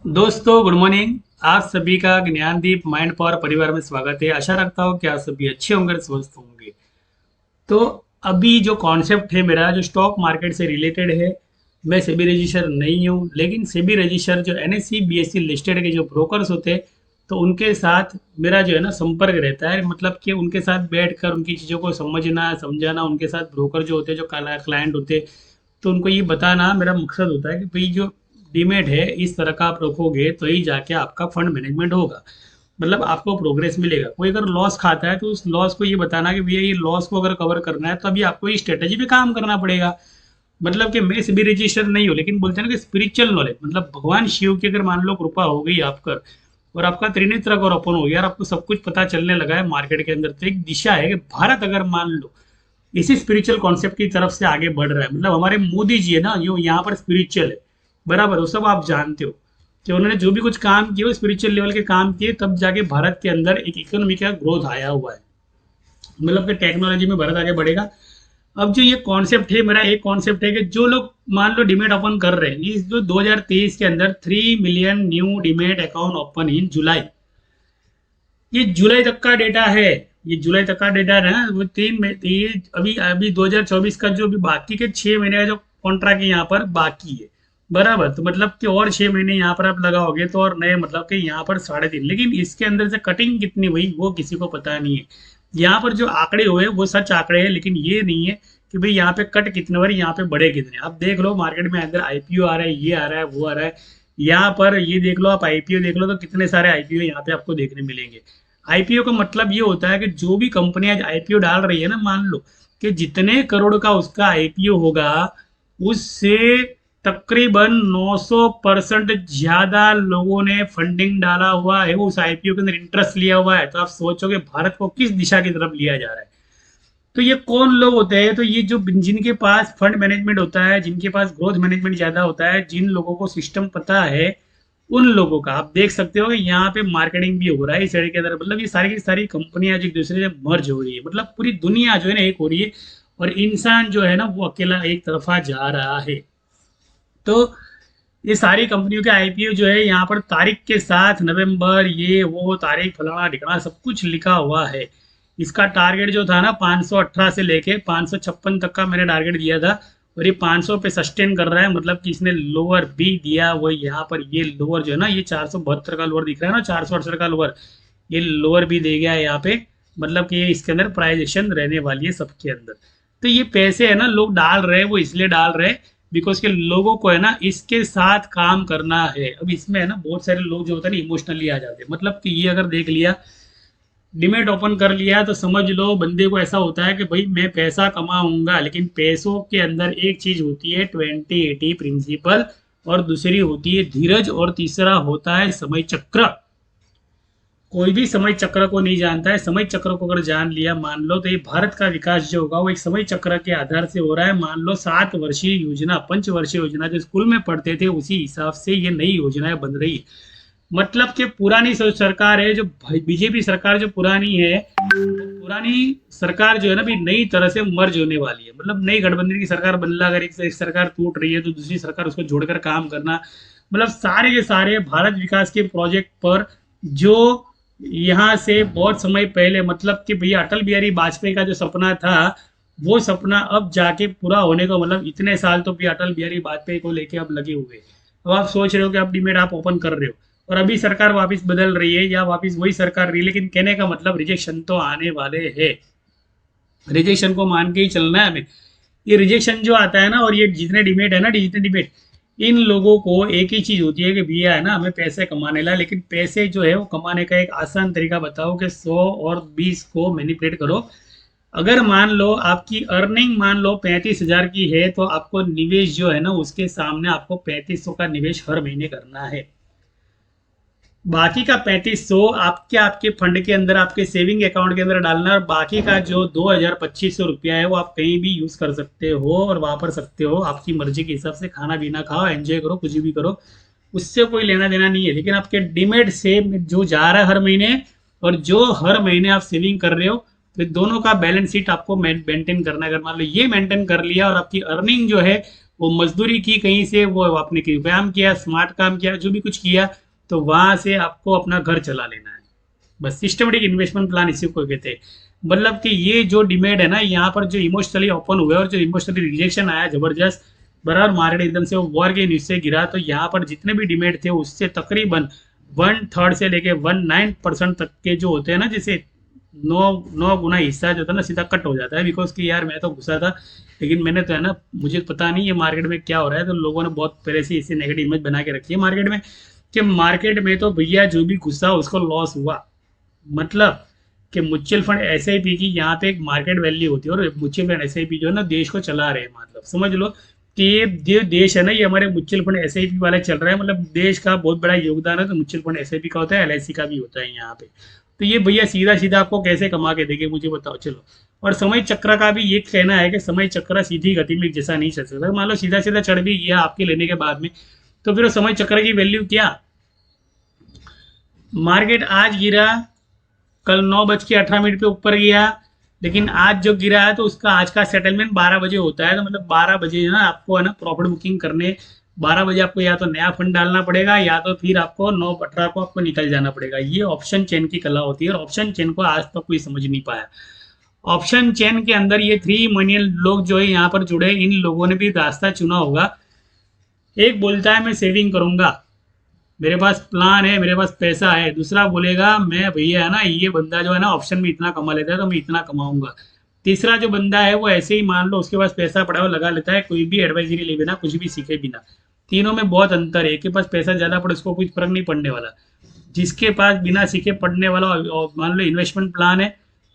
दोस्तों good morning. आप सभी का ज्ञानदीप माइंड पावर परिवार में स्वागत है। आशा रखता हूँ कि आप सभी अच्छे होंगे और स्वस्थ होंगे। तो अभी जो कॉन्सेप्ट है मेरा जो स्टॉक मार्केट से रिलेटेड है, मैं सेबी रजिस्टर नहीं हूँ, लेकिन सेबी रजिस्टर जो एनएससी बीएससी लिस्टेड के जो ब्रोकर्स होते हैं, तो उनके साथ मेरा जो है ना संपर्क रहता है। मतलब कि उनके साथ बैठकर उनकी चीज़ों को समझना समझाना, उनके साथ ब्रोकर जो होते हैं, जो क्लाइंट होते हैं, तो उनको ये बताना मेरा मकसद होता है कि भाई जो डीमेट है इस तरह का आप रखोगे तो ही जाके आपका फंड मैनेजमेंट होगा। मतलब आपको प्रोग्रेस मिलेगा। कोई अगर लॉस खाता है तो उस लॉस को ये बताना कि भैया ये लॉस को अगर कवर करना है तो अभी आपको इस स्ट्रेटेजी पे काम करना पड़ेगा। मतलब कि मैं भी रजिस्टर नहीं हूँ, लेकिन बोलते हैं ना कि स्पिरिचुअल नॉलेज, मतलब भगवान शिव की अगर मान लो कृपा हो गई आप पर और आपका त्रिनेत्र अगर ओपन हो गया और आपको सब कुछ पता चलने लगा है मार्केट के अंदर, तो एक दिशा है कि भारत अगर मान लो इसी स्पिरिचुअल कॉन्सेप्ट की तरफ से आगे बढ़ रहा है। मतलब हमारे मोदी जी है ना, यो यहाँ पर स्पिरिचुअल है, बराबर, वो सब आप जानते हो कि उन्होंने जो भी कुछ काम किए वो स्पिरिचुअल लेवल के काम किए, तब जाके भारत के अंदर एक इकोनॉमी का ग्रोथ आया हुआ है। मतलब कि टेक्नोलॉजी में भारत आगे बढ़ेगा। अब जो ये कॉन्सेप्ट है, मेरा एक कॉन्सेप्ट है कि जो लोग मान लो डिमेट ओपन कर रहे हैं, इस जो 2023 के अंदर 3 million new demat account open in July, ये जुलाई तक का डेटा है। ये जुलाई तक का डेटा है ना, वो तीन में ये अभी अभी 2024 का जो भी बाकी के 6 महीने का जो कॉन्ट्रैक्ट यहाँ पर बाकी है, बराबर। तो मतलब कि और 6 महीने यहाँ पर आप लगाओगे तो और नए, मतलब कि यहाँ पर 3.5, लेकिन इसके अंदर से कटिंग कितनी हुई वो किसी को पता नहीं है। यहाँ पर जो आंकड़े हुए वो सच आंकड़े हैं, लेकिन ये नहीं है कि भाई यहाँ पे कट कितने बार, यहाँ पे बढ़े कितने। आप देख लो मार्केट में अंदर आईपीओ आ रहा है, ये आ रहा है, वो आ रहा है। यहाँ पर ये देख लो, आप आईपीओ देख लो तो कितने सारे आईपीओ यहाँ पे आपको देखने मिलेंगे। आईपीओ का मतलब ये होता है कि जो भी कंपनी आज आईपीओ डाल रही है ना, मान लो कि जितने करोड़ का उसका आईपीओ होगा, उससे तकरीबन 900% ज्यादा लोगों ने फंडिंग डाला हुआ है, उस आईपीओ के अंदर इंटरेस्ट लिया हुआ है। तो आप सोचोगे भारत को किस दिशा की तरफ लिया जा रहा है। तो ये कौन लोग होते हैं? तो ये जो जिनके पास फंड मैनेजमेंट होता है, जिनके पास ग्रोथ मैनेजमेंट ज्यादा होता है, जिन लोगों को सिस्टम पता है, उन लोगों का आप देख सकते हो कि यहाँ पे मार्केटिंग भी हो रहा है इस एड के अंदर। मतलब ये सारी की सारी कंपनियां जो एक दूसरे से मर्ज हो रही है, मतलब पूरी दुनिया जो है ना एक हो रही है, और इंसान जो है ना वो अकेला एक तरफा जा रहा है। तो ये सारी कंपनियों के आईपीओ जो है यहाँ पर तारीख के साथ, नवंबर, ये वो तारीख फलाना ढिकाना सब कुछ लिखा हुआ है। इसका टारगेट जो था ना 518 से लेके 556 तक का मैंने टारगेट दिया था, और ये 500 पे सस्टेन कर रहा है। मतलब कि इसने लोअर भी दिया, वो यहाँ पर ये लोअर जो है ना, ये 472 का लोअर दिख रहा है ना, 468 का लोअर, ये लोअर भी दे गया है यहाँ पे। मतलब कि ये इसके अंदर प्राइजेशन रहने वाली है सबके अंदर। तो ये पैसे है ना लोग डाल रहे हैं, वो इसलिए डाल रहे हैं बिकॉज के लोगों को है ना इसके साथ काम करना है। अब इसमें है ना बहुत सारे लोग जो होते हैं ना इमोशनली आ जाते हैं। मतलब कि ये अगर देख लिया, डिमेट ओपन कर लिया, तो समझ लो बंदे को ऐसा होता है कि भाई मैं पैसा कमाऊंगा, लेकिन पैसों के अंदर एक चीज होती है 20-80 प्रिंसिपल, और दूसरी होती है धीरज, और तीसरा होता है समय चक्र। कोई भी समय चक्र को नहीं जानता है। समय चक्र को अगर जान लिया, मान लो, तो ये भारत का विकास जो होगा वो एक समय चक्र के आधार से हो रहा है। मान लो 7 वर्षीय योजना, 5 वर्षीय योजना जो स्कूल में पढ़ते थे, उसी हिसाब से ये नई योजनाएं बन रही है। मतलब कि पुरानी सरकार है जो बीजेपी सरकार जो पुरानी है, वो पुरानी सरकार जो है ना भी नई तरह से मर्ज होने वाली है। मतलब नई गठबंधन की सरकार बनना, अगर एक सरकार टूट रही है तो दूसरी सरकार उसको जोड़कर काम करना। मतलब सारे के सारे भारत विकास के प्रोजेक्ट पर जो यहाँ से बहुत समय पहले, मतलब कि भैया अटल बिहारी वाजपेयी का जो सपना था, वो सपना अब जाके पूरा होने को, मतलब इतने साल तो भैया अटल बिहारी वाजपेयी को लेके अब लगे हुए। अब आप सोच रहे हो कि अब डीमेट आप ओपन कर रहे हो और अभी सरकार वापस बदल रही है या वापस वही सरकार रही है, लेकिन कहने का मतलब रिजेक्शन तो आने वाले है। रिजेक्शन को मान के ही चलना है हमें। ये रिजेक्शन जो आता है ना, और ये जितने डिबेट है ना, जितने डिबेट, इन लोगों को एक ही चीज होती है कि भैया है ना हमें पैसे कमाने ला, लेकिन पैसे जो है वो कमाने का एक आसान तरीका बताओ कि 100 और 20 को मैनिपुलेट करो। अगर मान लो आपकी अर्निंग मान लो 35,000 की है, तो आपको निवेश जो है ना उसके सामने आपको 3500 का निवेश हर महीने करना है। बाकी का 3500 आपके आपके फंड के अंदर, आपके सेविंग अकाउंट के अंदर डालना, और बाकी का जो 2,000-2,500 रुपया है वो आप कहीं भी यूज कर सकते हो और वापर सकते हो आपकी मर्जी के हिसाब से। खाना पीना खाओ, एंजॉय करो, कुछ भी करो, उससे कोई लेना देना नहीं है। लेकिन आपके डिमेट से जो जा रहा है हर महीने, और जो हर महीने आप सेविंग कर रहे हो, तो दोनों का बैलेंस शीट आपको मेंटेन करना है। अगर मान लो ये मेंटेन कर लिया और आपकी अर्निंग जो है वो मजदूरी की कहीं से, वो आपने कोई व्यायाम किया, स्मार्ट काम किया, जो भी कुछ किया, तो वहां से आपको अपना घर चला लेना है। बस सिस्टमेटिक इन्वेस्टमेंट प्लान इसी को कहते हैं। मतलब कि ये जो डिमेड है ना, यहाँ पर जो इमोशनली ओपन हुए और जो इमोशनली रिजेक्शन आया जबरदस्त, बराबर मार्केट एकदम से वो वॉर के न्यूज से गिरा, तो यहाँ पर जितने भी डिमेड थे उससे तकरीबन 1/3 से लेके 19% तक के जो होते हैं ना, जैसे 9 गुना हिस्सा जो था ना, सीधा कट हो जाता है। बिकॉज कि यार मैं तो घुसा था, लेकिन मैंने तो है ना, मुझे पता नहीं ये मार्केट में क्या हो रहा है, तो लोगों ने बहुत पहले से इससे नेगेटिव इमेज बना के रखी है मार्केट में, कि मार्केट में तो भैया जो भी घुसा उसको लॉस हुआ। मतलब कि म्यूचुअल फंड एसआईपी की यहाँ पे एक मार्केट वैल्यू होती है, और म्यूचुअल फंड एसआईपी जो है ना देश को चला रहे हैं। मतलब समझ लो कि ये जो देश है ना, ये हमारे म्यूचुअल फंड एसआईपी वाले चल रहा है। मतलब देश का बहुत बड़ा योगदान है, तो म्यूचुअल फंड एसआईपी का होता है, एलआईसी का भी होता है यहाँ पे। तो ये भैया सीधा सीधा आपको कैसे कमा के देंगे, मुझे बताओ चलो। और समय चक्र का भी ये कहना है कि समय चक्र सीधी गति में जैसा नहीं चल सकता। मान लो सीधा सीधा चढ़ भी गया आपके लेने के बाद में, तो फिर वो समय चक्र की वैल्यू क्या। मार्केट आज गिरा, कल 9:18 पे ऊपर गया, लेकिन आज जो गिरा है तो उसका आज का सेटलमेंट 12 बजे होता है। तो मतलब 12 बजे ना आपको है ना प्रॉफिट बुकिंग करने, 12 बजे आपको या तो नया फंड डालना पड़ेगा, या तो फिर आपको 9:18 को आपको निकल जाना पड़ेगा। ये ऑप्शन चेन की कला होती है, और ऑप्शन चेन को आज तक कोई समझ नहीं पाया। ऑप्शन चेन के अंदर ये 3 मिलियन लोग जो है यहाँ पर जुड़े, इन लोगों ने भी रास्ता चुना होगा। एक बोलता है मैं सेविंग करूंगा, मेरे पास प्लान है, मेरे पास पैसा है। दूसरा बोलेगा मैं भैया है ना, ये बंदा जो है ना ऑप्शन में इतना कमा लेता है तो मैं इतना कमाऊंगा। तीसरा जो बंदा है वो ऐसे ही मान लो उसके पास पैसा पड़ा हुआ लगा लेता है, कोई भी एडवाइजरी ले बिना, कुछ भी सीखे बिना। तीनों में बहुत अंतर है। एक के पास पैसा ज्यादा पड़े उसको कुछ फर्क नहीं पड़ने वाला, जिसके पास बिना सीखे पड़ने वाला और मान लो इन्वेस्टमेंट प्लान है,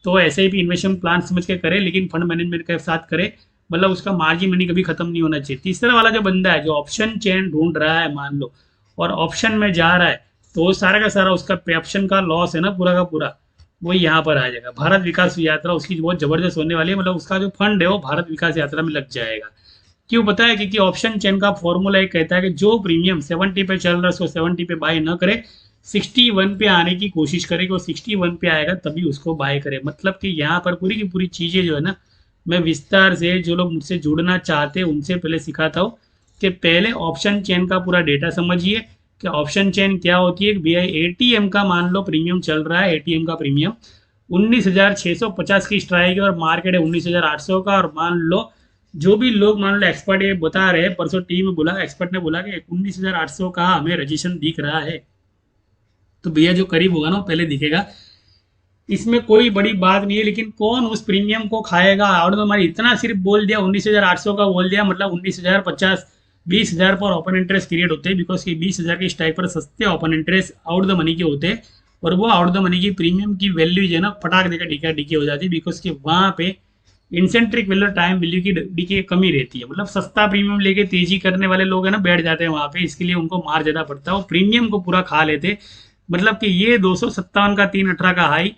तो ऐसे भी इन्वेस्टमेंट प्लान समझ के करे, लेकिन फंड मैनेजमेंट के साथ करे। मतलब उसका मार्जिन मनी कभी खत्म नहीं होना चाहिए। तीसरा वाला जो बंदा है जो ऑप्शन चेन ढूंढ रहा है मान लो, और ऑप्शन में जा रहा है, तो वो सारा का सारा उसका ऑप्शन का लॉस है ना पूरा का पूरा, वो यहाँ पर आ जाएगा। भारत विकास यात्रा उसकी बहुत जबरदस्त होने वाली है। मतलब उसका जो फंड है वो भारत विकास यात्रा में लग जाएगा। क्यों पता है, क्योंकि ऑप्शन चेन का फॉर्मूला एक कहता है कि जो प्रीमियम 70 पे चल रहा है उसको 70 पे बाय न करे, 61 पे आने की कोशिश करे, कि वो 61 पे आएगा तभी उसको बाय करे। मतलब कि यहाँ पर पूरी की पूरी चीजें जो है ना, मैं विस्तार से जो लोग मुझसे जुड़ना चाहते हैं उनसे पहले सिखाता हूँ कि पहले ऑप्शन चेन का पूरा डेटा समझिए कि ऑप्शन चेन क्या होती है। भैया एटीएम का मान लो प्रीमियम चल रहा है, एटीएम का प्रीमियम 19,650 की स्ट्राइक है, और मार्केट है 19,800 का। और मान लो जो भी लोग मान लो एक्सपर्ट ये बता रहे हैं, परसों टीम में बोला, एक्सपर्ट ने बोला कि 19,800 का हमें रजिस्ट्रेशन दिख रहा है, तो भैया जो करीब होगा ना वो पहले दिखेगा। इसमें कोई बड़ी बात नहीं है, लेकिन कौन उस प्रीमियम को खाएगा। और तो हमारी इतना सिर्फ बोल दिया 19,800 का बोल दिया, मतलब 19,050 20,000 पर ओपन इंटरेस्ट क्रिएट होते हैं। बिकॉज कि 20,000 के स्ट्राइक पर सस्ते open interest out the money के होते हैं, और वो आउट द मनी की प्रीमियम की वैल्यू जो है ना फटाक देकर डीके डीके हो जाती है। बिकॉज कि वहाँ पे इंसेंट्रिक वैल्यू टाइम वैल्यू की डीके कमी रहती है। मतलब सस्ता प्रीमियम लेके तेजी करने वाले लोग है ना बैठ जाते हैं वहाँ पे, इसके लिए उनको मार ज्यादा पड़ता है, वो प्रीमियम को पूरा खा लेते। मतलब कि ये 257 का 318 का हाई,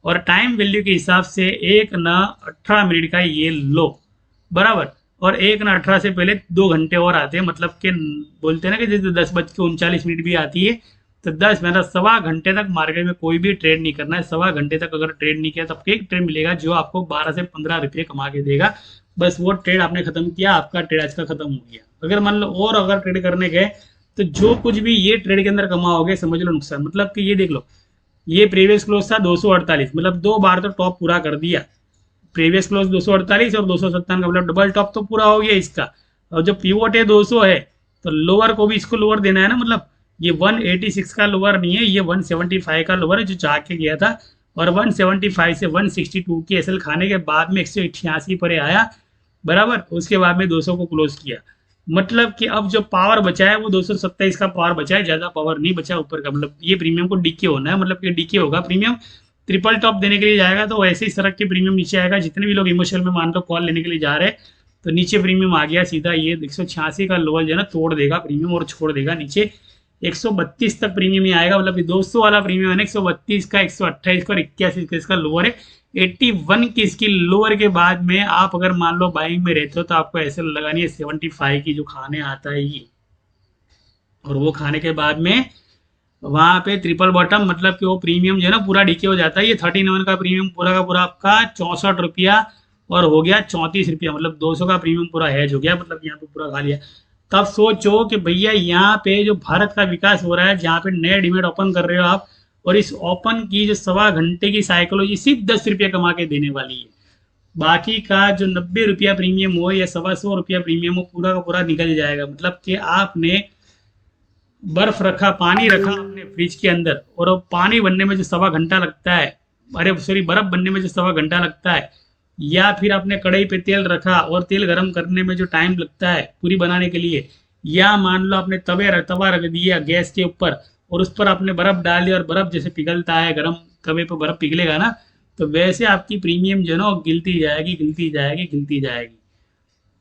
और टाइम वैल्यू के हिसाब से 1:18 का ये लो बराबर, और 1:18 से पहले 2 घंटे और आते हैं। मतलब कि बोलते हैं ना कि जैसे 10:39 भी आती है, तो 10 मतलब सवा घंटे तक मार्केट में कोई भी ट्रेड नहीं करना है। सवा घंटे तक अगर ट्रेड नहीं किया तो आपको एक ट्रेड मिलेगा जो आपको 12 से 15 रुपये कमा के देगा। बस वो ट्रेड आपने खत्म किया, आपका ट्रेड आज का खत्म हो गया। अगर मान लो और अगर ट्रेड करने गए तो जो कुछ भी ये ट्रेड के अंदर कमाओगे समझ लो नुकसान। मतलब कि ये देख लो, ये प्रीवियस क्लोज था 248, मतलब 2 बार तो टॉप पूरा कर दिया। प्रीवियस क्लोज 248 और 257 का मतलब डबल टॉप तो पूरा हो गया इसका। और जो पीवोट है 200 है, तो लोअर को भी इसको लोअर देना है ना। मतलब ये 186 का लोअर नहीं है, ये 175 का लोअर है जो चाह के गया था। और 175 से 162 की एसएल खाने के बाद में 188 पर आया बराबर, उसके बाद में 200 को क्लोज किया। मतलब कि अब जो पावर बचा है वो 227 का पावर बचा है, ज्यादा पावर नहीं बचा ऊपर का। मतलब ये प्रीमियम को डीके होना है, मतलब कि डीके होगा प्रीमियम, ट्रिपल टॉप देने के लिए जाएगा तो वैसे ही सड़क के प्रीमियम नीचे आएगा। जितने भी लोग इमोशनल में मान लो कॉल लेने के लिए जा रहे हैं, तो नीचे प्रीमियम आ गया सीधा, ये 186 का लोअर जो है ना तोड़ देगा प्रीमियम और छोड़ देगा नीचे 132 तक प्रीमियम ही आएगा। मतलब 200 वाला प्रीमियम है ना 132 का, 128 का और 81 का इसका लोअर है। 81 की इसकी लोअर के बाद में आप अगर मान लो बाइंग में रहते हो तो आपको ऐसे लगानी है 75 की जो खाने आता है ये, और वो खाने के बाद में वहां पे ट्रिपल बॉटम, मतलब कि वो प्रीमियम जो है ना पूरा डीके हो जाता है। ये 39 का प्रीमियम पूरा का पूरा आपका 64 रुपया और हो गया 34 रुपया, मतलब 200 का प्रीमियम पूरा हैज हो गया, मतलब यहाँ पे पूरा खा लिया। तब सोचो कि भैया यहाँ पे जो भारत का विकास हो रहा है, जहाँ पे नए डीमेट ओपन कर रहे हो आप, और इस ओपन की जो 1.25 घंटे की साइकोलॉजी सिर्फ 10 रुपया कमा के देने वाली है। बाकी का जो 90 रुपया प्रीमियम हो या 125 रुपया प्रीमियम हो, पूरा का पूरा निकल जाएगा। मतलब कि आपने बर्फ रखा, पानी रखा अपने फ्रिज के अंदर, और वो पानी बनने में जो 1.25 घंटा लगता है, अरे सॉरी, बर्फ बनने में जो 1.25 घंटा लगता है, या फिर आपने कढ़ाई पे तेल रखा और तेल गर्म करने में जो टाइम लगता है पूरी बनाने के लिए, या मान लो आपने तवा रख दिया गैस के ऊपर और उस पर आपने बर्फ डाल दिया, और बर्फ जैसे पिघलता है, गर्म तवे पर बर्फ पिघलेगा ना, तो वैसे आपकी प्रीमियम जो है ना वो गिलती जाएगी, गिलती जाएगी, गिलती जाएगी।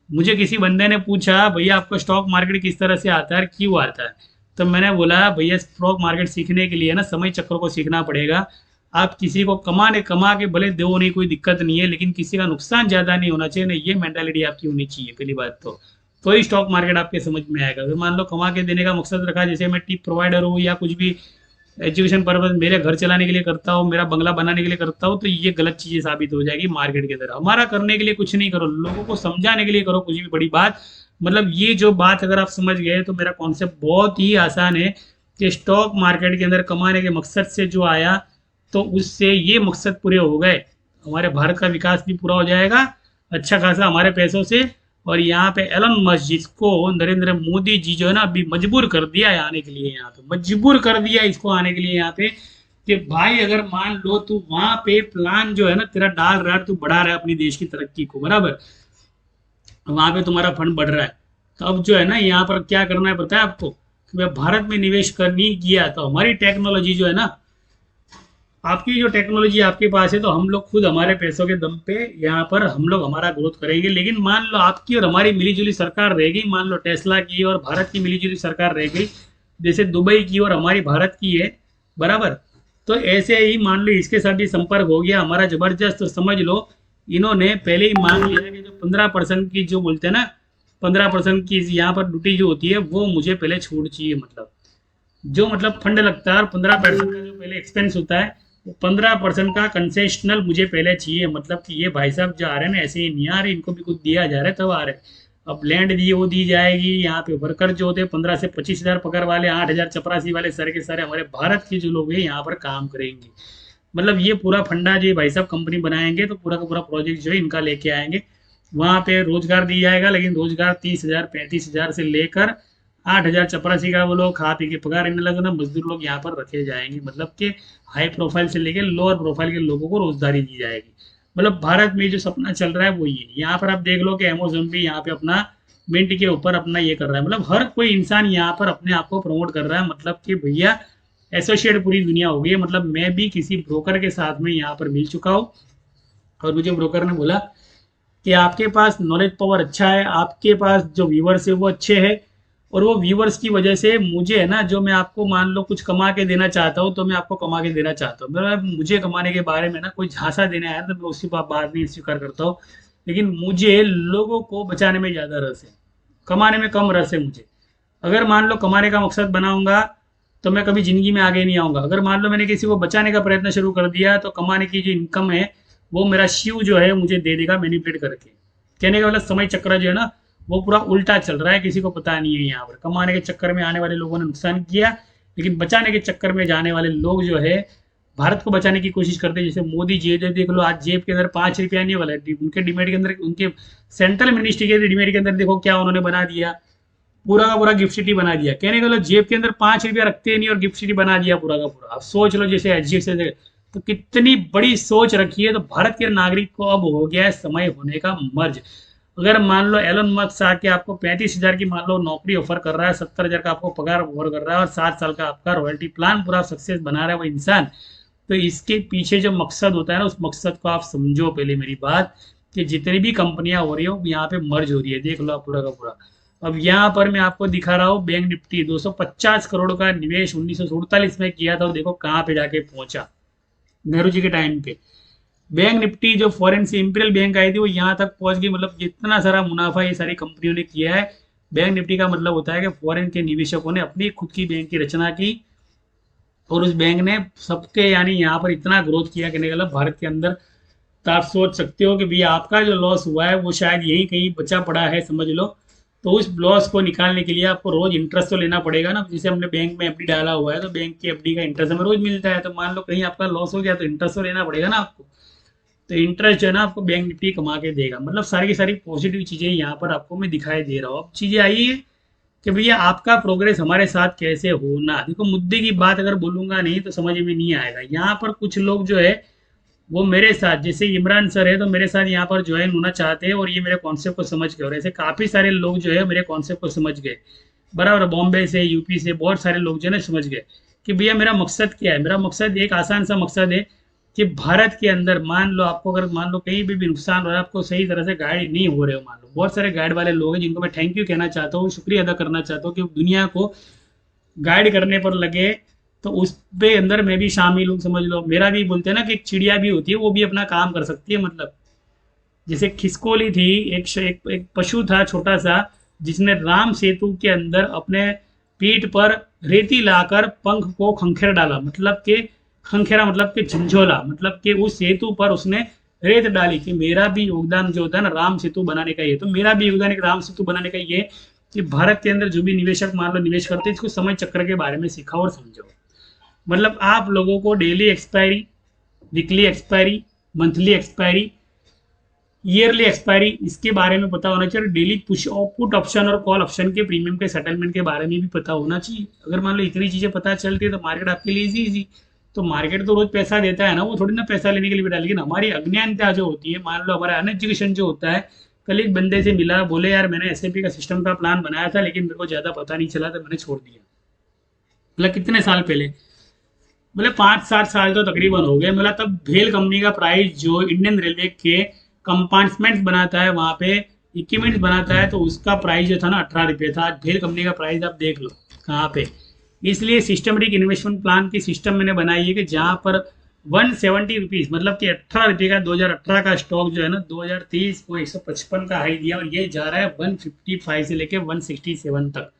मुझे किसी बंदे ने पूछा, भैया आपको स्टॉक मार्केट किस तरह से आता है, क्यों आता है? तो मैंने बोला, भैया स्टॉक मार्केट सीखने के लिए ना समय चक्र को सीखना पड़ेगा। आप किसी को कमा के भले दो नहीं, कोई दिक्कत नहीं है, लेकिन किसी का नुकसान ज़्यादा नहीं होना चाहिए ना, ये मेंटालिटी आपकी होनी चाहिए पहली बात तो ही स्टॉक मार्केट आपके समझ में आएगा। अगर मान लो कमा के देने का मकसद रखा, जैसे मैं टिप प्रोवाइडर हूँ या कुछ भी एजुकेशन पर्पज मेरे घर चलाने के लिए करता हूँ, मेरा बंगला बनाने के लिए करता हूँ, तो ये गलत चीजें साबित हो जाएगी मार्केट के अंदर। हमारा करने के लिए कुछ नहीं करो, लोगों को समझाने के लिए करो कुछ भी बड़ी बात। मतलब ये जो बात अगर आप समझ गए तो मेरा कॉन्सेप्ट बहुत ही आसान है कि स्टॉक मार्केट के अंदर कमाने के मकसद से जो आया, तो उससे ये मकसद पूरे हो गए, हमारे भारत का विकास भी पूरा हो जाएगा अच्छा खासा हमारे पैसों से। और यहाँ पे एलन मस्क, जिसको नरेंद्र मोदी जी जो है ना अभी मजबूर कर दिया है आने के लिए, यहाँ पे मजबूर कर दिया इसको आने के लिए यहाँ पे, कि भाई अगर मान लो तू वहां पे प्लान जो है ना तेरा डाल रहा है, तू बढ़ा रहा है अपनी देश की तरक्की को, बराबर, वहां पे तुम्हारा फंड बढ़ रहा है, तो अब जो है ना यहाँ पर क्या करना है पता है आपको, कि भाई भारत में निवेश करनी किया तो हमारी टेक्नोलॉजी जो है ना, आपकी जो टेक्नोलॉजी आपके पास है, तो हम लोग खुद हमारे पैसों के दम पे यहाँ पर हम लोग हमारा ग्रोथ करेंगे। लेकिन मान लो आपकी और हमारी मिलीजुली सरकार रहेगी, मान लो टेस्ला की और भारत की मिलीजुली सरकार रहेगी, जैसे दुबई की और हमारी भारत की है, बराबर, तो ऐसे ही मान लो इसके साथ भी संपर्क हो गया हमारा जबरदस्त, तो समझ लो इन्होंने पहले ही मान लिया कि जो 15% की जो बोलते हैं ना, 15% की यहाँ पर ड्यूटी जो होती है वो मुझे पहले छूट चाहिए। मतलब जो मतलब फंड लगता है और 15% का जो पहले एक्सपेंस होता है, वो 15% का कंसेशनल मुझे पहले चाहिए। मतलब कि ये भाई साहब जो आ रहे हैं ना ऐसे ही नहीं आ रहे, इनको भी कुछ दिया जा रहा है तब आ रहे हैं। अब लैंड दी वो दी जाएगी, यहाँ पे वर्कर जो होते हैं 15 से 25 हज़ार पगार वाले, 8 हज़ार चपरासी वाले, सारे के सारे हमारे भारत के जो लोग हैं यहाँ पर काम करेंगे। मतलब ये पूरा फंडा जो भाई साहब कंपनी बनाएंगे तो पूरा का पूरा प्रोजेक्ट जो है इनका लेके आएंगे, वहाँ पे रोजगार दिया जाएगा, लेकिन रोजगार 30 हज़ार 35 हज़ार से लेकर 8 हज़ार चपरासी का वो लोग खा पी के पगार इन्हें लगे ना, मजदूर लोग यहाँ पर रखे जाएंगे। मतलब कि हाई प्रोफाइल से लेकर लोअर प्रोफाइल के लोगों को रोजगारी दी जाएगी। मतलब भारत में जो सपना चल रहा है वो ये, यहाँ पर आप देख लो कि अमेजोन भी यहाँ पे अपना मिंट के ऊपर अपना ये कर रहा है। मतलब हर कोई इंसान यहाँ पर अपने आप को प्रमोट कर रहा है। मतलब कि भैया एसोसिएट पूरी दुनिया हो गई है। मतलब मैं भी किसी ब्रोकर के साथ में यहाँ पर मिल चुका हूँ, और मुझे ब्रोकर ने बोला कि आपके पास नॉलेज पावर अच्छा है, आपके पास जो व्यूवर्स है वो अच्छे हैं, और वो व्यूवर्स की वजह से मुझे है ना, जो मैं आपको मान लो कुछ कमा के देना चाहता हूँ तो मैं आपको कमा के देना चाहता हूँ। मेरा मुझे कमाने के बारे में ना कोई झांसा देने आया तो मैं उसकी बात नहीं स्वीकार करता हूँ, लेकिन मुझे लोगों को बचाने में ज़्यादा रस है, कमाने में कम रस है मुझे। अगर मान लो कमाने का मकसद बनाऊंगा तो मैं कभी जिंदगी में आगे नहीं आऊंगा। अगर मान लो मैंने किसी को बचाने का प्रयत्न शुरू कर दिया तो कमाने की जो इनकम है वो मेरा शिव जो है मुझे दे देगा मैनिपुलेट करके। कहने का मतलब समय चक्र जो है ना वो पूरा उल्टा चल रहा है, किसी को पता नहीं है। यहाँ पर कमाने के चक्कर में आने वाले लोगों ने नुकसान किया, लेकिन बचाने के चक्कर में जाने वाले लोग जो है भारत को बचाने की कोशिश करते हैं। जैसे मोदी जी देख लो, आज जेब के अंदर 5 रुपया नहीं वाला है, उनके डिमेट के अंदर, उनके सेंट्रल मिनिस्ट्री के डिमेट के अंदर देखो क्या उन्होंने बना दिया, पूरा का पूरा गिफ्ट सिटी बना दिया। कहने का मतलब जेब के अंदर 5 रुपया रखते ही नहीं और गिफ्ट सिटी बना दिया पूरा का पूरा। अब सोच लो, जैसे एचडीएफसी तो कितनी बड़ी सोच रखी है। तो भारत के नागरिक को अब हो गया है समय होने का मर्ज। अगर मान लो एलन मस्क आके आपको 35 हज़ार की मान लो नौकरी ऑफर कर रहा है, 70 हज़ार का आपको पगार ऑफर कर रहा है, और 7 साल का आपका रॉयल्टी प्लान पूरा सक्सेस बना रहा है वो इंसान, तो इसके पीछे जो मकसद होता है ना, उस मकसद को आप समझो। पहले मेरी बात कि जितनी भी कंपनियां हो रही हो यहाँ पे मर्ज हो रही है, देख लो आप पूरा का पूरा। अब यहाँ पर मैं आपको दिखा रहा हूँ बैंक निफ्टी 250 करोड़ का निवेश 1947 में किया था, देखो कहाँ पे जाके पहुंचा, नेहरू जी के टाइम पे। बैंक निफ्टी जो फॉरेन से इंपीरियल बैंक आई थी वो यहाँ तक पहुंच गई। मतलब जितना सारा मुनाफा ये सारी कंपनियों ने किया है, बैंक निफ्टी का मतलब होता है कि फॉरेन के निवेशकों ने अपनी खुद की बैंक की रचना की, और उस बैंक ने सबके यानी यहाँ पर इतना ग्रोथ किया कि निकला भारत के अंदर तो आप सोच सकते हो कि भैया आपका जो लॉस हुआ है वो शायद यही कहीं बचा पड़ा है, समझ लो। तो उस लॉस को निकालने के लिए आपको रोज इंटरेस्ट तो लेना पड़ेगा ना। जैसे हमने बैंक में एफडी डाला हुआ है तो बैंक की एफडी का इंटरेस्ट हमें रोज मिलता है, तो मान लो कहीं आपका लॉस हो गया तो इंटरेस्ट तो लेना पड़ेगा ना आपको। तो इंटरेस्ट जो है ना आपको बैंक निफ्टी कमा के देगा। मतलब सारी की सारी पॉजिटिव चीजें यहाँ पर आपको मैं दिखाई दे रहा हूँ। अब चीजें आई है कि भैया आपका प्रोग्रेस हमारे साथ कैसे होना। देखो मुद्दे की बात अगर बोलूंगा नहीं तो समझ में नहीं आएगा। यहाँ पर कुछ लोग जो है वो मेरे साथ, जैसे इमरान सर है तो मेरे साथ यहाँ पर ज्वाइन होना चाहते हैं और ये मेरे कॉन्सेप्ट को समझ गए, और ऐसे काफी सारे लोग जो है मेरे कॉन्सेप्ट को समझ गए। बराबर, बॉम्बे से, यूपी से बहुत सारे लोग जो है ना समझ गए कि भैया मेरा मकसद क्या है। मेरा मकसद एक आसान सा मकसद है कि भारत के अंदर मान लो आपको, अगर मान लो कहीं भी नुकसान हो रहा है, आपको सही तरह से गाइड नहीं हो रहे हो, मान लो बहुत सारे गाइड वाले लोग हैं जिनको मैं थैंक यू कहना चाहता हूँ, शुक्रिया अदा करना चाहता हूँ कि दुनिया को गाइड करने पर लगे। तो उस पे अंदर मैं भी शामिल हूँ, समझ लो। मेरा भी बोलते हैं ना कि एक चिड़िया भी होती है, वो भी अपना काम कर सकती है। मतलब जैसे खिसकोली थी, एक पशु था छोटा सा, जिसने राम सेतु के अंदर अपने पीठ पर रेती लाकर पंख को खंखेर डाला, मतलब कि खंखेरा मतलब कि झंझोला, मतलब कि उस सेतु पर उसने रेत डाली कि मेरा भी योगदान जो होता है ना राम सेतु बनाने का ये, तो मेरा भी योगदान एक राम सेतु बनाने का ये कि भारत के अंदर जो भी निवेशक मान लो निवेश करते हैं, इसको समय चक्र के बारे में सिखाओ और समझो। मतलब आप लोगों को daily expiry, weekly expiry, monthly expiry, yearly expiry, इसके बारे में पता होना चाहिए। डेली पुश पुट ऑप्शन और कॉल ऑप्शन के प्रीमियम के सेटलमेंट के बारे में भी पता होना चाहिए। अगर मान लो इतनी चीजें पता चलती है तो मार्केट आपके लिए इजी इजी। तो मार्केट तो रोज पैसा देता है ना, वो थोड़ी ना पैसा लेने के लिए बैठा। लेकिन हमारी अज्ञानता जो होती है, मान लो हमारा अनएजुकेशन जो होता है। कल एक बंदे से मिला, बोले यार मैंने एसआईपी का सिस्टम का प्लान बनाया था लेकिन मेरे को ज्यादा पता नहीं चला तो मैंने छोड़ दिया। मतलब कितने साल पहले, मतलब 5-7 साल तो तकरीबन हो गए। मतलब तब भेल कंपनी का प्राइस, जो इंडियन रेलवे के कंपार्टमेंट्स बनाता है वहां पे इक्विपमेंट्स बनाता है, तो उसका प्राइस जो था ना 18 रुपये था। आज भेल कंपनी का प्राइस आप देख लो कहाँ पे। इसलिए सिस्टमेटिक इन्वेस्टमेंट प्लान की सिस्टम मैंने बनाई है कि जहाँ पर 170 रुपीज, मतलब कि 18 रुपये का 2018 का स्टॉक जो है ना 2030 को 155 का हाई दिया, और ये जा रहा है 155 से लेके 167 तक।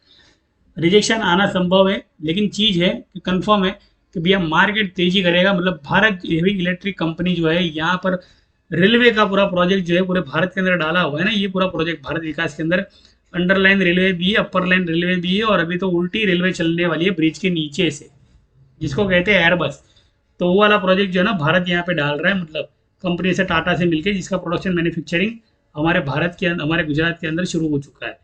रिजेक्शन आना संभव है, लेकिन चीज है कि कंफर्म है कि भैया मार्केट तेजी करेगा। मतलब भारत हेवी इलेक्ट्रिक कंपनी जो है, यहाँ पर रेलवे का पूरा प्रोजेक्ट जो है पूरे भारत के अंदर डाला हुआ है ना। ये पूरा प्रोजेक्ट भारत विकास के अंदर अंडरलाइन रेलवे भी है, अपर लाइन रेलवे भी है, और अभी तो उल्टी रेलवे चलने वाली है ब्रिज के नीचे से, जिसको कहते हैं एयरबस। तो वो वाला प्रोजेक्ट जो है ना भारत यहाँ पे डाल रहा है, मतलब कंपनी से टाटा से मिलकर, जिसका प्रोडक्शन मैन्युफैक्चरिंग हमारे भारत के अंदर, हमारे गुजरात के अंदर शुरू हो चुका है।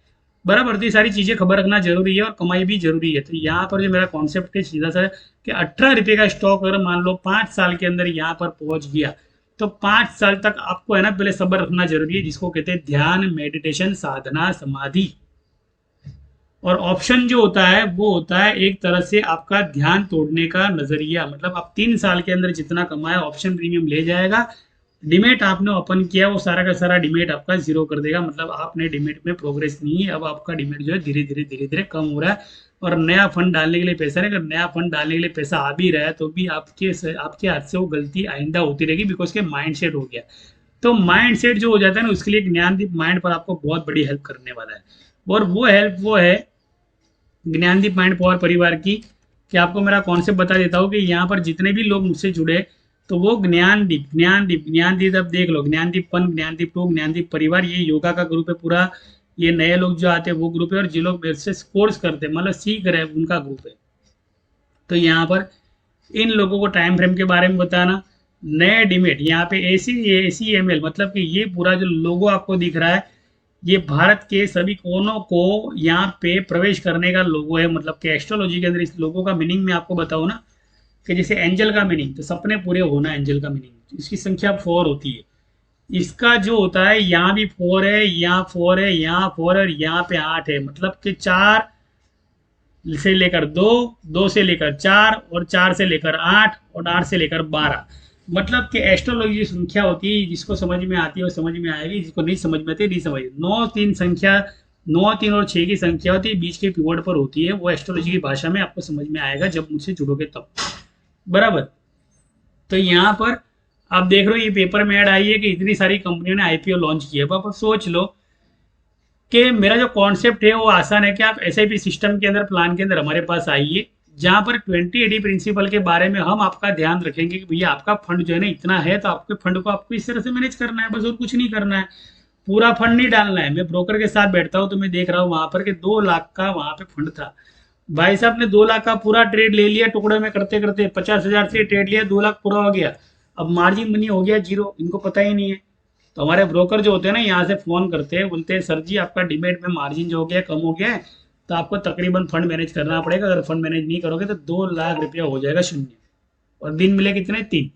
बराबर, तो ये सारी चीजें खबर रखना जरूरी है और कमाई भी जरूरी है। तो यहाँ पर जो मेरा कॉन्सेप्ट है सीधा सा कि 18 रुपये का स्टॉक अगर मान लो 5 साल के अंदर यहाँ पर पहुंच गया, तो 5 साल तक आपको है ना पहले सब्र रखना जरूरी है, जिसको कहते हैं ध्यान, मेडिटेशन, साधना, समाधि। और ऑप्शन जो होता है वो होता है एक तरह से आपका ध्यान तोड़ने का नजरिया। मतलब आप 3 साल के अंदर जितना कमाया ऑप्शन प्रीमियम ले जाएगा। डिमेट आपने ओपन किया, वो सारा का सारा डिमेट आपका जीरो कर देगा। मतलब आपने डिमेट में प्रोग्रेस नहीं है, अब आपका डिमेट जो है धीरे धीरे कम हो रहा है। और नया फंड डालने के लिए पैसा नहीं, अगर नया फंड डालने के लिए पैसा आ भी रहा है तो भी आपके हाथ से वो गलती आइंदा होती रहेगी, बिकॉज के माइंड सेट हो गया। तो माइंड सेट जो हो जाता है ना, उसके लिए ज्ञानदीप माइंड पर आपको बहुत बड़ी हेल्प करने वाला है। और वो हेल्प वो है ज्ञानदीप माइंड पावर परिवार की, कि आपको मेरा कॉन्सेप्ट बता देता हूँ कि यहाँ पर जितने भी लोग मुझसे जुड़े, तो वो ज्ञानदीप अब देख लो, ज्ञानदीप 1, ज्ञानदीप 2, ज्ञानदीप परिवार, ये योगा का ग्रुप है पूरा। ये नए लोग जो आते हैं वो ग्रुप है, और जो लोग मेरे से कोर्स करते हैं, मतलब सीख रहे हैं, उनका ग्रुप है। तो यहाँ पर इन लोगों को टाइम फ्रेम के बारे में बताना, नए डिमेट यहाँ पे ACML, मतलब कि ये पूरा जो लोगो आपको दिख रहा है, ये भारत के सभी कोनों को यहाँ पे प्रवेश करने का लोगो है। मतलब कि एस्ट्रोलॉजी के अंदर इस लोगो का मीनिंग मैं आपको बताऊँ ना, कि जैसे एंजल का मीनिंग, तो सपने पूरे होना, एंजल का मीनिंग, इसकी संख्या 4 होती है। इसका जो होता है यहाँ भी 4 है, यहाँ 4 है, यहाँ 4 है, और यहाँ पे 8 है। मतलब कि 4 से लेकर 2, 2 से लेकर 4, और 4 से लेकर 8, और 8 से लेकर 12। मतलब कि एस्ट्रोलॉजी की संख्या होती है, जिसको समझ में आती है वो समझ में आएगी, जिसको नहीं समझ में आती नहीं समझ। 9, 3 संख्या, 9, 3 और 6 की संख्या होती है, बीच के पिवट पर होती है। वो एस्ट्रोलॉजी की भाषा में आपको समझ में आएगा जब मुझसे जुड़ोगे तब। बराबर, तो यहाँ पर आप देख रहे हो ये पेपर में ऐड आई है कि इतनी सारी कंपनियों ने IPO लॉन्च किया। अब आप सोच लो कि मेरा जो कॉन्सेप्ट है वो आसान है कि आप SIP सिस्टम के अंदर, प्लान के अंदर हमारे पास आइए, जहां पर 2080 प्रिंसिपल के बारे में हम आपका ध्यान रखेंगे कि भैया आपका फंड जो है ना इतना है, तो आपके फंड को आपको इस तरह से मैनेज करना है, बस और कुछ नहीं करना है। पूरा फंड नहीं डालना है। मैं ब्रोकर के साथ बैठता हूँ तो मैं देख रहा हूँ वहां पर कि 2 लाख का वहां पे फंड था। भाई साहब ने 2 लाख का पूरा ट्रेड ले लिया, टुकड़े में करते करते 50,000 से ट्रेड लिया, 2 लाख पूरा हो गया। अब मार्जिन मनी हो गया जीरो, इनको पता ही नहीं है। तो हमारे ब्रोकर जो होते हैं ना, यहाँ से फोन करते हैं, बोलते हैं सर जी आपका डीमेट में मार्जिन जो हो गया कम हो गया है, तो आपको तकरीबन फंड मैनेज करना पड़ेगा। अगर फंड मैनेज नहीं करोगे तो 2 लाख रुपया हो जाएगा शून्य। और दिन मिले कितने? 3।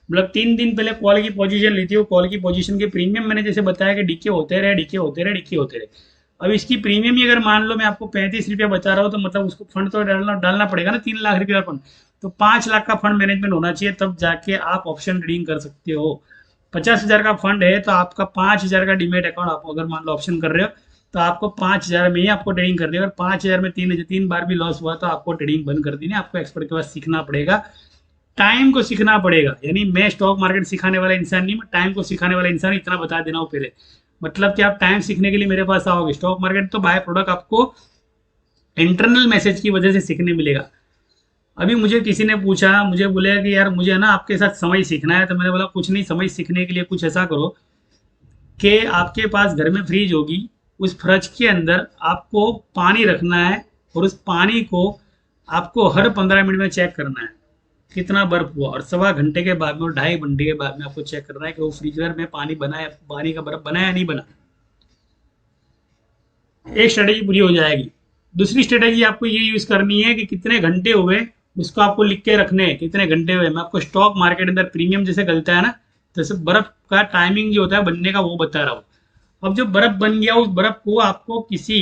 मतलब 3 दिन पहले कॉल की पोजीशन ली थी। वो कॉल की पोजीशन के प्रीमियम मैंने जैसे बताया कि डीके होते रहे, डीके होते रहे, डीके होते रहे। अब इसकी प्रीमियम ही अगर मान लो मैं आपको 35 रुपया बचा रहा हूँ, तो मतलब उसको फंड तो डालना डालना पड़ेगा ना, 3 लाख रुपया फंड। तो 5 लाख का फंड मैनेजमेंट होना चाहिए, तब जाके आप ऑप्शन ट्रेडिंग कर सकते हो। 50,000 का फंड है तो आपका 5,000 का डीमेट अकाउंट, आप अगर मान लो ऑप्शन कर रहे हो, तो आपको 5,000 में ही आपको ट्रेडिंग करनी है। अगर 5,000 में 3 बार भी लॉस हुआ तो आपको ट्रेडिंग बंद कर देनी है। आपको एक्सपर्ट के पास सीखना पड़ेगा, टाइम को सीखना पड़ेगा। यानी मैं स्टॉक मार्केट सिखाने वाला इंसान नहीं, मैं टाइम को सिखाने वाला इंसान, इतना बता देना हो पहले। मतलब कि आप टाइम सीखने के लिए मेरे पास आओगे। स्टॉक मार्केट तो बाय प्रोडक्ट आपको इंटरनल मैसेज की वजह से सीखने मिलेगा। अभी मुझे किसी ने पूछा, मुझे बोले कि यार मुझे ना आपके साथ समझ सीखना है, तो मैंने बोला कुछ नहीं, समझ सीखने के लिए कुछ ऐसा करो कि आपके पास घर में फ्रिज होगी, उस फ्रिज के अंदर आपको पानी रखना है, और उस पानी को आपको हर 15 मिनट में चेक करना है कितना बर्फ हुआ, और 1.25 घंटे के बाद में और 2.5 घंटे के बाद में आपको चेक करना है कि वो फ्रीजर में पानी बना है, पानी का बर्फ बना या नहीं बना। एक स्ट्रेटेजी पूरी हो जाएगी। दूसरी स्ट्रेटेजी आपको ये यूज करनी है कि कितने घंटे हुए उसको आपको लिख के रखने हैं, कितने घंटे हुए। मैं आपको स्टॉक मार्केट अंदर प्रीमियम जैसे गलता है ना, जैसे बर्फ का टाइमिंग जो होता है बनने का वो बता रहा हूँ। अब जो बर्फ बन गया, उस बर्फ को आपको किसी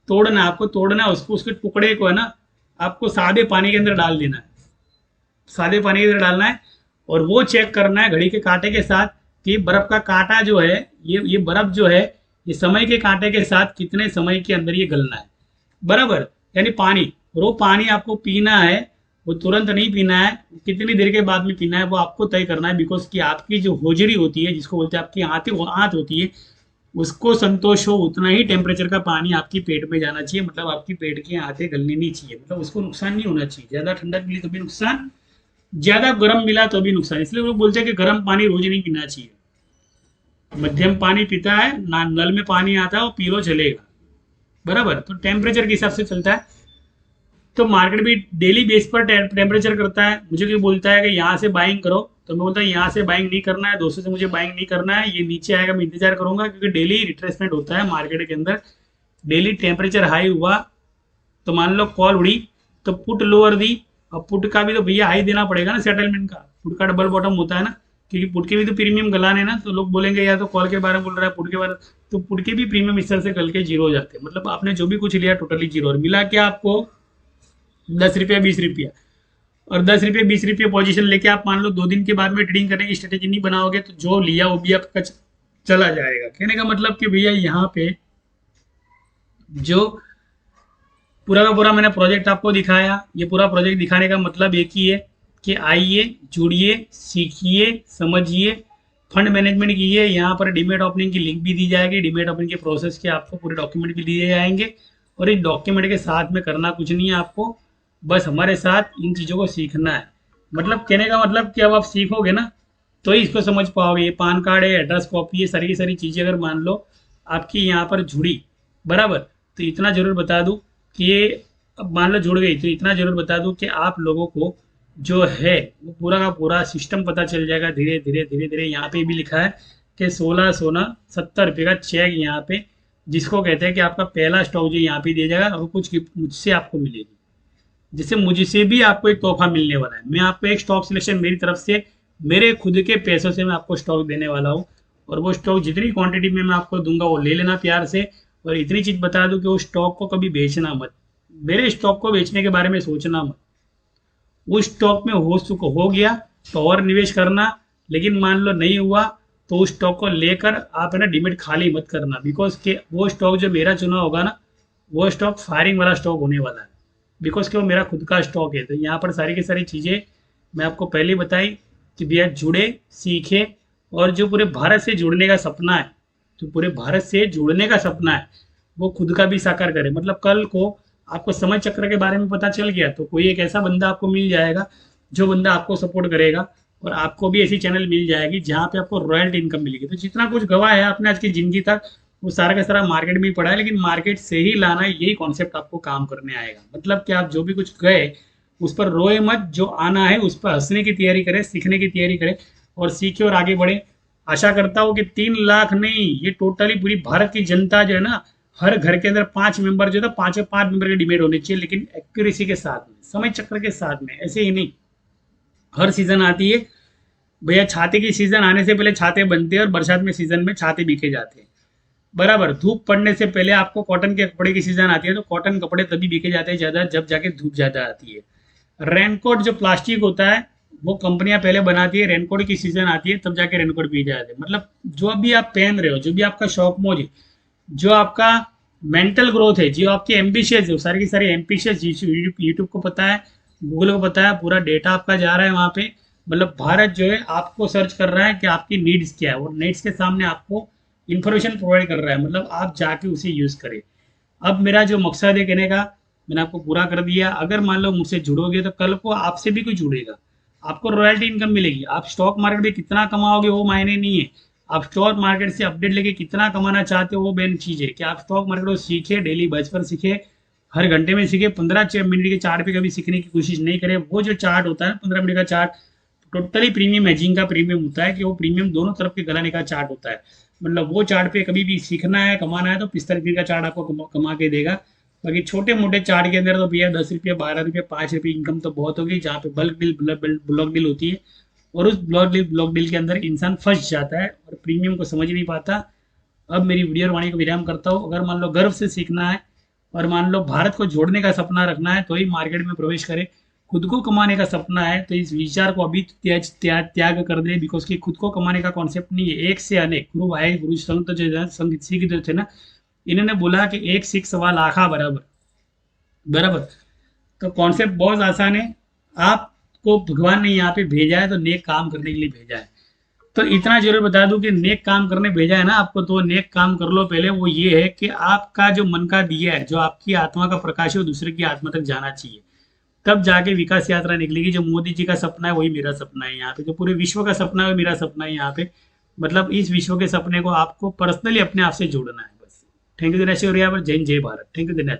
तोड़ना, आपको तोड़ना है उसको, उसके टुकड़े को है ना आपको सादे पानी के अंदर डाल देना है, सादे पानी के अंदर डालना है, और वो चेक करना है घड़ी के कांटे के साथ कि बर्फ का कांटा जो है, ये बर्फ जो है, ये समय के कांटे के साथ कितने समय के अंदर ये गलना है, बराबर। यानी पानी, और वो पानी आपको पीना है, वो तुरंत नहीं पीना है, कितनी देर के बाद में पीना है वो आपको तय करना है। बिकॉज कि आपकी जो होजरी होती है, जिसको बोलते हैं आपकी आंत होती है, उसको संतोष हो उतना ही टेम्परेचर का पानी आपकी पेट में जाना चाहिए। मतलब आपकी पेट की आंतें गलनी नहीं चाहिए, मतलब उसको नुकसान नहीं होना चाहिए। ज्यादा ठंडक मिली तो भी नुकसान, ज्यादा गर्म मिला तो भी नुकसान। इसलिए वो बोलते हैं कि गर्म पानी रोज नहीं पीना चाहिए। मध्यम पानी पीता है ना, नल में पानी आता है वो पी लो चलेगा, बराबर। तो टेम्परेचर के हिसाब से चलता है। तो मार्केट भी डेली बेस पर टेम्परेचर करता है। मुझे कोई बोलता है कि यहाँ से बाइंग करो, तो मैं बोलता हूँ यहाँ से बाइंग नहीं करना है, 200 से मुझे बाइंग नहीं करना है, ये नीचे आएगा मैं इंतजार करूंगा, क्योंकि डेली रिट्रेसमेंट होता है मार्केट के अंदर। डेली टेम्परेचर हाई हुआ तो मान लो कॉल उड़ी, तो पुट लोअर दी। अब पुट का भी तो भैया हाई देना पड़ेगा ना, सेटलमेंट का। पुट का डबल बॉटम होता है ना, क्योंकि पुट के भी तो प्रीमियम गलाने ना। तो लोग बोलेंगे यार तो कॉल के बारे में बोल रहा है, पुट के बारे में, तो पुट के भी प्रीमियम इस तरह से गल के जीरो हो जाते हैं। मतलब आपने जो भी कुछ लिया टोटली जीरो, और मिला क्या आपको 10 रुपया 20 रुपया। और 10 रुपये 20 रुपये पोजीशन लेके आप मान लो 2 दिन के बाद में ट्रेडिंग करने की स्ट्रेटेजी नहीं बनाओगे, तो जो लिया वो भी आपका चला जाएगा। कहने का मतलब कि भैया यहाँ पे जो पूरा का पूरा मैंने प्रोजेक्ट आपको दिखाया, ये पूरा प्रोजेक्ट दिखाने का मतलब एक ही है कि आइए, जुड़िए, सीखिए, समझिए, फंड मैनेजमेंट कीजिए। यहाँ पर डीमेट ओपनिंग की लिंक भी दी जाएगी, डीमेट ओपनिंग के प्रोसेस के आपको पूरे डॉक्यूमेंट भी दिए जाएंगे। और इस डॉक्यूमेंट के साथ में करना कुछ नहीं है आपको, बस हमारे साथ इन चीज़ों को सीखना है। मतलब कहने का मतलब कि अब आप सीखोगे ना तो ही इसको समझ पाओगे। ये पान कार्ड है, एड्रेस कॉपी है, सारी की सारी चीज़ें अगर मान लो आपकी यहाँ पर जुड़ी, बराबर, तो इतना जरूर बता दूँ कि ये अब मान लो जुड़ गई, तो इतना जरूर बता दूँ कि आप लोगों को जो है वो पूरा का पूरा सिस्टम पता चल जाएगा धीरे धीरे धीरे धीरे। यहाँ पे भी लिखा है कि 1670 का चेक यहाँ पे, जिसको कहते हैं कि आपका पहला स्टॉक जो यहाँ पे दिया जाएगा, और कुछ गिफ्ट मुझसे आपको मिलेगी, जिससे मुझसे भी आपको एक तोहफा मिलने वाला है। मैं आपको एक स्टॉक सिलेक्शन मेरी तरफ से, मेरे खुद के पैसों से मैं आपको स्टॉक देने वाला हूँ। और वो स्टॉक जितनी क्वांटिटी में मैं आपको दूंगा वो ले लेना प्यार से। और इतनी चीज़ बता दूं कि वो स्टॉक को कभी बेचना मत, मेरे स्टॉक को बेचने के बारे में सोचना मत। उस स्टॉक में हो गया तो और निवेश करना, लेकिन मान लो नहीं हुआ तो उस स्टॉक को लेकर आप है ना डिमिट खाली मत करना। बिकॉज के वो स्टॉक जो मेरा चुना होगा ना, वो स्टॉक फायरिंग वाला स्टॉक होने वाला है, बिकॉज कि वो मेरा खुद का स्टॉक है। तो यहाँ पर सारी की सारी चीज़ें मैं आपको पहले बताई कि भैया जुड़े, सीखे, और जो पूरे भारत से जुड़ने का सपना है, जो पूरे भारत से जुड़ने का सपना है, वो खुद का भी साकार करे। मतलब कल को आपको समय चक्र के बारे में पता चल गया तो कोई एक ऐसा बंदा आपको मिल जाएगा जो बंदा आपको सपोर्ट करेगा, और आपको भी ऐसी चैनल मिल जाएगी जहाँ पे आपको रॉयल्टी इनकम मिलेगी। तो जितना कुछ गवा है आपने आज की जिंदगी तक, वो सारा का सारा मार्केट में ही पड़ा है, लेकिन मार्केट से ही लाना है, यही कॉन्सेप्ट आपको काम करने आएगा। मतलब कि आप जो भी कुछ गए उस पर रोए मत, जो आना है उस पर हंसने की तैयारी करें, सीखने की तैयारी करें और सीखे और आगे बढ़े। आशा करता हूँ कि 3 लाख नहीं, ये टोटली पूरी भारत की जनता जो है ना, हर घर के अंदर 5 मेंबर जो है, 5 मेंबर के डिबेट होने चाहिए, लेकिन एक्यूरेसी के साथ में, समय चक्र के साथ में, ऐसे ही नहीं। हर सीजन आती है भैया, छाते की सीजन आने से पहले छाते बनते हैं और बरसात में सीजन में छाते बिके जाते हैं, बराबर। धूप पड़ने से पहले आपको कॉटन के कपड़े की सीजन आती है, तो कॉटन कपड़े तभी बिके जाते हैं ज्यादा जब जाके धूप ज्यादा आती है। रेनकोट जो प्लास्टिक होता है वो कंपनियां पहले बनाती है, रेनकोट की सीजन आती है तब जाके रेनकोट बिक जाते हैं। मतलब जो भी आप पहन रहे हो, जो भी आपका शौक मौज है, जो आपका मेंटल ग्रोथ है, जो आपकी एम्बिशियस है, सारी की सारी एम्बिशियस यूट्यूब को पता है, गूगल को पता है, पूरा डेटा आपका जा रहा है वहां पे। मतलब भारत जो है आपको सर्च कर रहा है कि आपकी नीड्स क्या है, और नीड्स के सामने आपको इंफॉर्मेशन प्रोवाइड कर रहा है, मतलब आप जाके उसे यूज करें। अब मेरा जो मकसद है कहने का, मैंने आपको पूरा कर दिया। अगर मान लो मुझसे जुड़ोगे तो कल को आपसे भी कोई जुड़ेगा, आपको रॉयल्टी इनकम मिलेगी। आप स्टॉक मार्केट में कितना कमाओगे वो मायने नहीं है, आप स्टॉक मार्केट से अपडेट लेके कितना कमाना चाहते हो वो मेन चीज है। कि आप स्टॉक मार्केट को सीखे, डेली बेस पर सीखे, हर घंटे में सीखे, 15 मिनट के चार्ट पे कभी सीखने की कोशिश नहीं करें। वो जो चार्ट होता है 15 मिनट का चार्ट, टोटली प्रीमियम एजिंग का प्रीमियम होता है, कि वो प्रीमियम दोनों तरफ के गलाने का चार्ट होता है। मतलब वो चार्ट पे कभी भी सीखना है, कमाना है, तो 45 का चार्ट आपको कमा के देगा। बाकी छोटे मोटे चार्ट के अंदर तो भैया 10 रुपये, 12 रुपये, 5 रुपये इनकम तो बहुत होगी, जहाँ पे बल्क डील, ब्लॉक डील होती है, और उस ब्लॉक डील के अंदर इंसान फंस जाता है और प्रीमियम को समझ नहीं पाता। अब मेरी वीडियो और वाणी को विराम करता हूँ। अगर मान लो गर्व से सीखना है और मान लो भारत को जोड़ने का सपना रखना है तो ही मार्केट में प्रवेश करे। खुद को कमाने का सपना है तो इस विचार को अभी त्याग कर दे, बिकॉज कि खुद को कमाने का कॉन्सेप्ट नहीं है। एक से अनेक गुरु आए, गुरु संत जो संगीत सीख जो थे ना, इन्होंने बोला कि एक सीख सवा लाखा बराबर, बराबर। तो कॉन्सेप्ट बहुत आसान है। आपको भगवान ने यहाँ पे भेजा है तो नेक काम करने के लिए भेजा है। तो इतना जरूर बता दूं कि नेक काम करने भेजा है ना आपको, तो नेक काम कर लो। पहले वो ये है कि आपका जो मन का दिया है, जो आपकी आत्मा का प्रकाश है, वो दूसरे की आत्मा तक जाना चाहिए, तब जाके विकास यात्रा निकलेगी। जो मोदी जी का सपना है वही मेरा सपना है यहाँ पे, जो पूरे विश्व का सपना है वो मेरा सपना है यहाँ पे। मतलब इस विश्व के सपने को आपको पर्सनली अपने आप से जोड़ना है बस। थैंक यू दिनेश, जय हिंद, जय भारत। Thank you Dinesh.